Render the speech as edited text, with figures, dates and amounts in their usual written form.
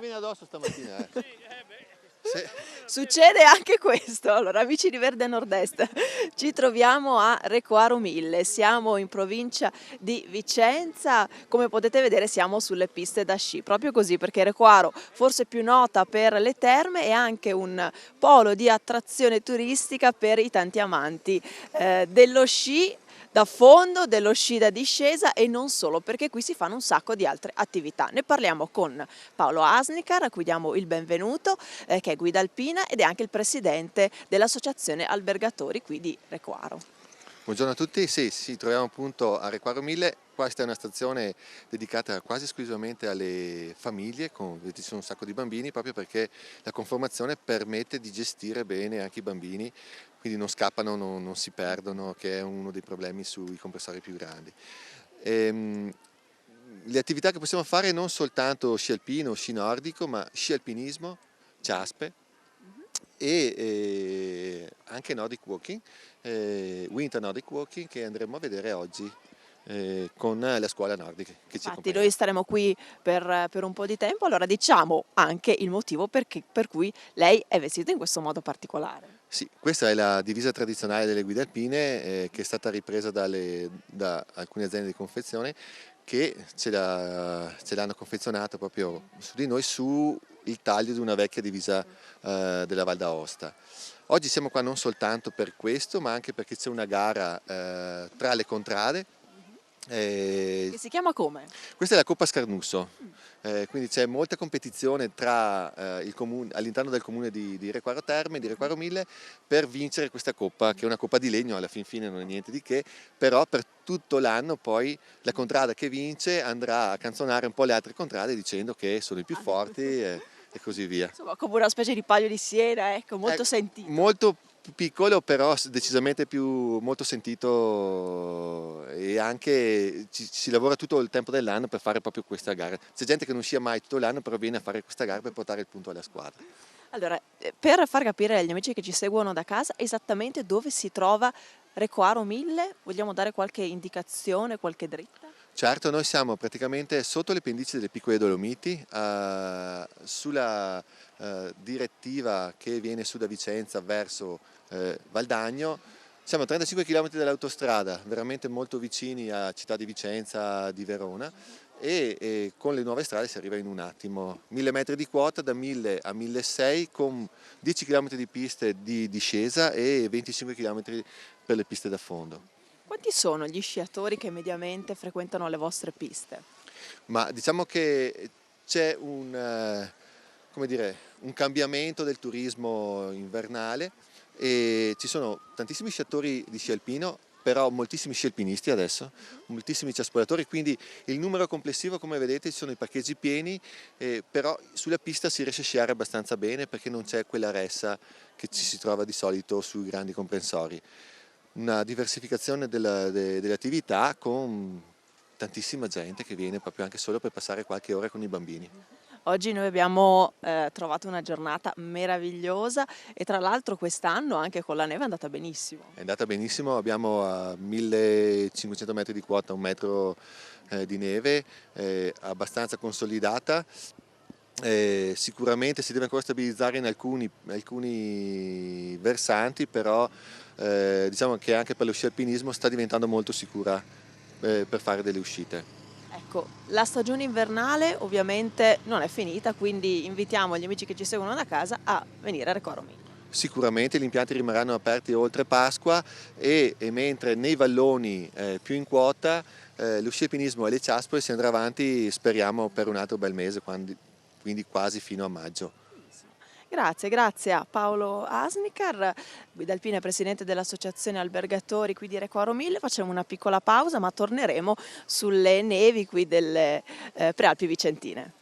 viene addosso stamattina. Succede anche questo. Allora, amici di Verde Nord-Est, ci troviamo a Recoaro Mille, siamo in provincia di Vicenza, come potete vedere siamo sulle piste da sci, proprio così perché Recoaro, forse più nota per le terme, è anche un polo di attrazione turistica per i tanti amanti dello sci da fondo, dello sci da discesa e non solo, perché qui si fanno un sacco di altre attività. Ne parliamo con Paolo Asnicar, a cui diamo il benvenuto, che è guida alpina ed è anche il presidente dell'associazione albergatori qui di Recoaro. Buongiorno a tutti, sì, ci troviamo appunto a Recoaro Mille. Questa è una stazione dedicata quasi esclusivamente alle famiglie, ci sono un sacco di bambini, proprio perché la conformazione permette di gestire bene anche i bambini, quindi non scappano, non si perdono, che è uno dei problemi sui compressori più grandi. Le attività che possiamo fare non soltanto sci alpino, sci nordico, ma sci alpinismo, ciaspe e anche Nordic Walking, Winter Nordic Walking, che andremo a vedere oggi con la scuola nordica che ci Infatti accompagna. noi staremo qui per un po' di tempo, allora diciamo anche il motivo per cui lei è vestita in questo modo particolare. Sì, questa è la divisa tradizionale delle guide alpine che è stata ripresa da alcune aziende di confezione che ce l'hanno confezionata proprio su di noi su il taglio di una vecchia divisa della Val d'Aosta. Oggi siamo qua non soltanto per questo, ma anche perché c'è una gara tra le contrade. Che si chiama come? Questa è la Coppa Scarnusso, quindi c'è molta competizione tra all'interno del comune di Recoaro Terme, di Recoaro Mille, per vincere questa coppa, che è una coppa di legno, alla fin fine non è niente di che, però per tutto l'anno poi la contrada che vince andrà a canzonare un po' le altre contrade dicendo che sono i più forti e così via. Insomma, come una specie di Palio di Siena, ecco, molto sentito. Molto più piccolo, però decisamente molto sentito, e anche si lavora tutto il tempo dell'anno per fare proprio questa gara. C'è gente che non scia mai tutto l'anno, però viene a fare questa gara per portare il punto alla squadra. Allora, per far capire agli amici che ci seguono da casa esattamente dove si trova Recoaro Mille, vogliamo dare qualche indicazione, qualche dritta? Certo, noi siamo praticamente sotto le pendici delle Piccole Dolomiti, sulla direttiva che viene su da Vicenza verso Valdagno. Siamo a 35 km dall'autostrada, veramente molto vicini a Città di Vicenza, di Verona, e con le nuove strade si arriva in un attimo. 1000 metri di quota, da 1000 a 1600, con 10 km di piste di discesa e 25 km per le piste da fondo. Quanti sono gli sciatori che mediamente frequentano le vostre piste? Ma diciamo che c'è come dire, un cambiamento del turismo invernale e ci sono tantissimi sciatori di sci alpino, però moltissimi sci alpinisti adesso, moltissimi ciaspolatori, quindi il numero complessivo, come vedete, ci sono i parcheggi pieni, però sulla pista si riesce a sciare abbastanza bene perché non c'è quella ressa che ci si trova di solito sui grandi comprensori. Una diversificazione delle attività con tantissima gente che viene proprio anche solo per passare qualche ora con i bambini. Oggi noi abbiamo trovato una giornata meravigliosa e tra l'altro quest'anno anche con la neve è andata benissimo. È andata benissimo, abbiamo a 1500 metri di quota un metro di neve, abbastanza consolidata. Sicuramente si deve ancora stabilizzare in alcuni versanti, però diciamo che anche per lo sci alpinismo sta diventando molto sicura per fare delle uscite. Ecco, la stagione invernale ovviamente non è finita, quindi invitiamo gli amici che ci seguono da casa a venire a Recoaro Mille. Sicuramente gli impianti rimarranno aperti oltre Pasqua e mentre nei valloni più in quota lo sci alpinismo e le ciaspole si andrà avanti, speriamo, per un altro bel mese, quindi quasi fino a maggio. Grazie a Paolo Asnicar, guida alpina e presidente dell'associazione albergatori qui di Recoaro Mille. Facciamo una piccola pausa ma torneremo sulle nevi qui delle Prealpi Vicentine.